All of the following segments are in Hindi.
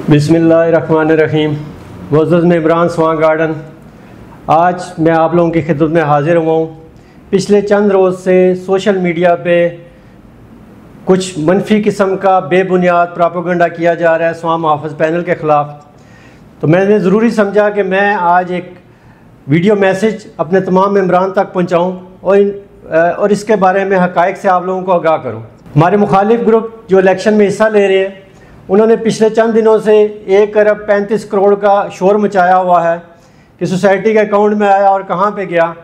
बिस्मिल्लाहिर्रहमानिर्रहीम। मुअज़्ज़ज़ मेहमान स्वां गार्डन, आज मैं आप लोगों की खिदमत में हाज़िर हुआ हूँ। पिछले चंद रोज़ से सोशल मीडिया पे कुछ मनफी किस्म का बेबुनियाद प्रोपेगेंडा किया जा रहा है स्वां मुहाफ़िज़ पैनल के ख़िलाफ़। तो मैंने ज़रूरी समझा कि मैं आज एक वीडियो मैसेज अपने तमाम मेंबरान तक पहुँचाऊँ और इसके बारे में हक़ाइक़ से आप लोगों को आगाह करूँ। हमारे मुखालिफ ग्रुप जो इलेक्शन में हिस्सा ले रहे हैं, उन्होंने पिछले चंद दिनों से 1 अरब 35 करोड़ का शोर मचाया हुआ है कि सोसाइटी के अकाउंट में आया और कहाँ पे गया।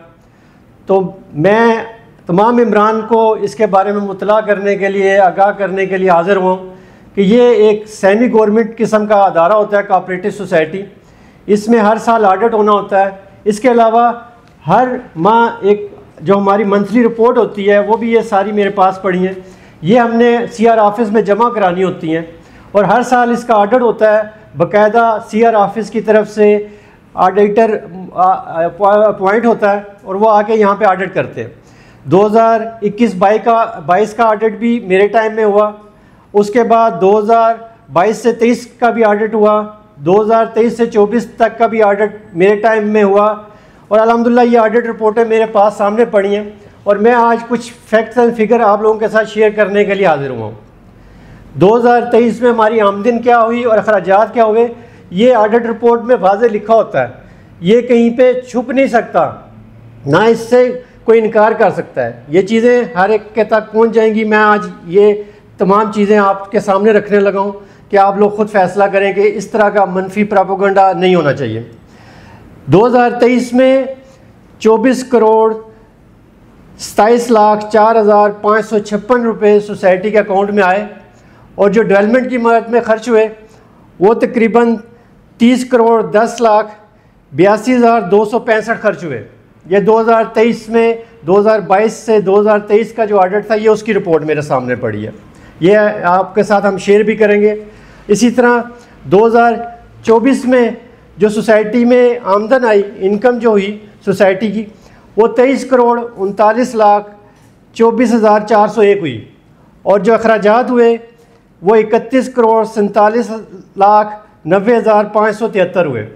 तो मैं तमाम इमरान को इसके बारे में मुतला करने के लिए, आगाह करने के लिए हाज़िर हुआ कि ये एक सेमी गवर्नमेंट किस्म का अदारा होता है, कोऑपरेटिव सोसाइटी। इसमें हर साल ऑडिट होना होता है। इसके अलावा हर माह एक जो हमारी मंथली रिपोर्ट होती है, वो भी ये सारी मेरे पास पड़ी हैं। ये हमने CR ऑफिस में जमा करानी होती हैं और हर साल इसका ऑडिट होता है। बाकायदा CR ऑफिस की तरफ से ऑडिटर अपॉइंट होता है और वो आके यहाँ पे ऑडिट करते हैं। 2021-22 का ऑडिट भी मेरे टाइम में हुआ। उसके बाद 2022 से 23 का भी ऑडिट हुआ। 2023 से 24 तक का भी ऑडिट मेरे टाइम में हुआ और अल्हम्दुलिल्लाह ये ऑडिट रिपोर्टें मेरे पास सामने पड़ी हैं और मैं आज कुछ फैक्ट्स एंड फिगर आप लोगों के साथ शेयर करने के लिए हाजिर हुआ हूँ। 2023 में हमारी आमदन क्या हुई और अखराजात क्या हुए, ये ऑडिट रिपोर्ट में वाज़े लिखा होता है। ये कहीं पे छुप नहीं सकता, ना इससे कोई इनकार कर सकता है। ये चीज़ें हर एक के तक पहुंच जाएंगी। मैं आज ये तमाम चीज़ें आपके सामने रखने लगा हूँ कि आप लोग खुद फैसला करें कि इस तरह का मनफी प्रोपेगेंडा नहीं होना चाहिए। 2023 में 24 करोड़ 27,04,556 रुपये सोसाइटी के अकाउंट में आए और जो डेवलपमेंट की मदद में खर्च हुए वो तकरीबन 30 करोड़ 10,82,265 खर्च हुए। ये 2023 में 2022 से 2023 का जो ऑडिट था, ये उसकी रिपोर्ट मेरे सामने पड़ी है। ये आपके साथ हम शेयर भी करेंगे। इसी तरह 2024 में जो सोसाइटी में आमदन आई, इनकम जो हुई सोसाइटी की, वो 23 करोड़ 39,24,401 हुई और जो अखराजात हुए वो 31 करोड़ 47,90,573 हुए।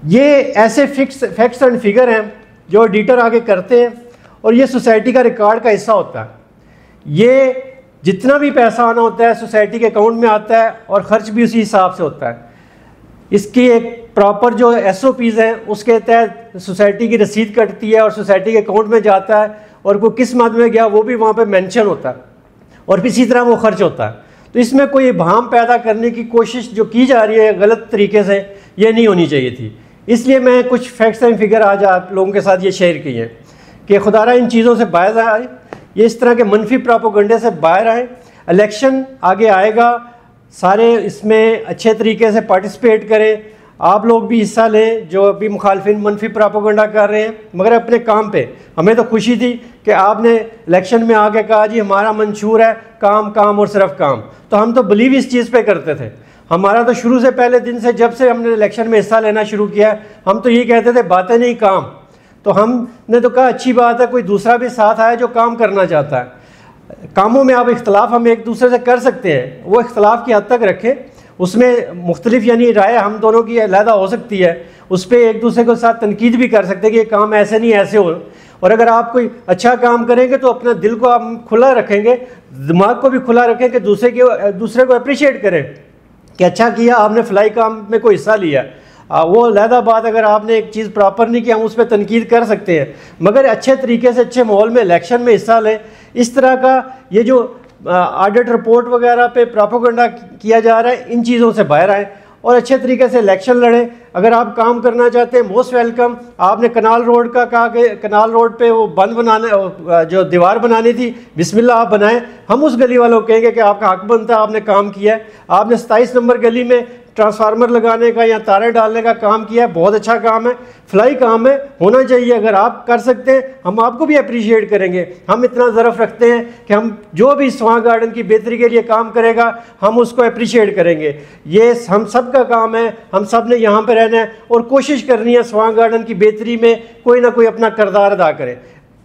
ये ऐसे फैक्ट्स एंड फिगर हैं जो ऑडिटर आगे करते हैं और ये सोसाइटी का रिकॉर्ड का हिस्सा होता है। ये जितना भी पैसा आना होता है सोसाइटी के अकाउंट में आता है और ख़र्च भी उसी हिसाब से होता है। इसकी एक प्रॉपर जो SOPs हैं उसके तहत सोसाइटी की रसीद कटती है और सोसाइटी के अकाउंट में जाता है और कोई किस मद में गया वो भी वहाँ पे मेंशन होता है और इसी तरह वो खर्च होता है। तो इसमें कोई भाम पैदा करने की कोशिश जो की जा रही है गलत तरीके से, ये नहीं होनी चाहिए थी। इसलिए मैं कुछ फैक्ट्स एंड फिगर आज आप लोगों के साथ ये शेयर किए हैं कि खुदारा इन चीज़ों से बाहर आए, ये इस तरह के मनफी प्रोपेगेंडे से बाहर आए। इलेक्शन आगे आएगा, सारे इसमें अच्छे तरीके से पार्टिसिपेट करें, आप लोग भी हिस्सा लें जो अभी मुखालफिन मनफी प्रोपेगेंडा कर रहे हैं, मगर अपने काम पे। हमें तो खुशी थी कि आपने इलेक्शन में आके कहा जी हमारा मंशूर है काम काम और सिर्फ काम। तो हम तो बिलीव इस चीज़ पे करते थे। हमारा तो शुरू से पहले दिन से, जब से हमने इलेक्शन में हिस्सा लेना शुरू किया, हम तो ये कहते थे बातें नहीं काम। तो हमने तो कहा अच्छी बात है, कोई दूसरा भी साथ आया जो काम करना चाहता है। कामों में आप इख्तलाफ हम एक दूसरे से कर सकते हैं, वो इख्तलाफ की हद तक रखें। उसमें मुख्तलिफ यानी राय हम दोनों की अलहदा हो सकती है, उस पर एक दूसरे के साथ तनकीद भी कर सकते हैं कि ये काम ऐसे नहीं ऐसे हो। और अगर आप कोई अच्छा काम करेंगे तो अपना दिल को आप खुला रखेंगे, दिमाग को भी खुला रखें कि दूसरे को अप्रिशिएट करें कि अच्छा किया आपने, फलाई काम में कोई हिस्सा लिया। वो अलहदा बात, अगर आपने एक चीज़ प्रॉपर नहीं किया हम उस पर तनकीद कर सकते हैं, मगर अच्छे तरीके से अच्छे माहौल में इलेक्शन में हिस्सा लें। इस तरह का ये जो ऑडिट रिपोर्ट वगैरह पे प्रोपेगेंडा किया जा रहा है, इन चीज़ों से बाहर आए और अच्छे तरीके से इलेक्शन लड़ें। अगर आप काम करना चाहते हैं, मोस्ट वेलकम। आपने कनाल रोड का कहा कि कनाल रोड पे वो बंद बनाने, जो दीवार बनानी थी, बिस्मिल्लाह आप बनाएं। हम उस गली वालों को कहेंगे कि आपका हक बनता है, आपने काम किया है। आपने 27 नंबर गली में ट्रांसफार्मर लगाने का या तारे डालने का काम किया है, बहुत अच्छा काम है, फलाई काम है, होना चाहिए। अगर आप कर सकते हैं हम आपको भी अप्रिशिएट करेंगे। हम इतना ज़रफ़ रखते हैं कि हम जो भी स्वां गार्डन की बेहतरी के लिए काम करेगा हम उसको अप्रिशिएट करेंगे। ये हम सब का काम है, हम सब ने यहाँ पर रहना है और कोशिश करनी है स्वां गार्डन की बेहतरी में कोई ना कोई अपना किरदार अदा करे।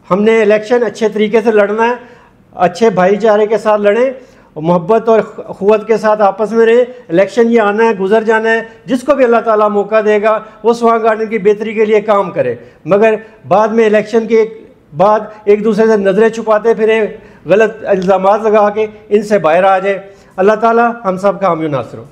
हमने इलेक्शन अच्छे तरीके से लड़ना है, अच्छे भाईचारे के साथ लड़ें और मोहब्बत और ख़ुव्वत के साथ आपस में रहे। इलेक्शन ये आना है, गुजर जाना है, जिसको भी अल्लाह ताला मौका देगा वो स्वां गार्डन की बेहतरी के लिए काम करे, मगर बाद में इलेक्शन के बाद एक दूसरे से नज़रें छुपाते फिरे, गलत इल्ज़ामात लगा के इनसे बाहर आ जाए। अल्लाह ताला हम सब का हामी नासिर हो।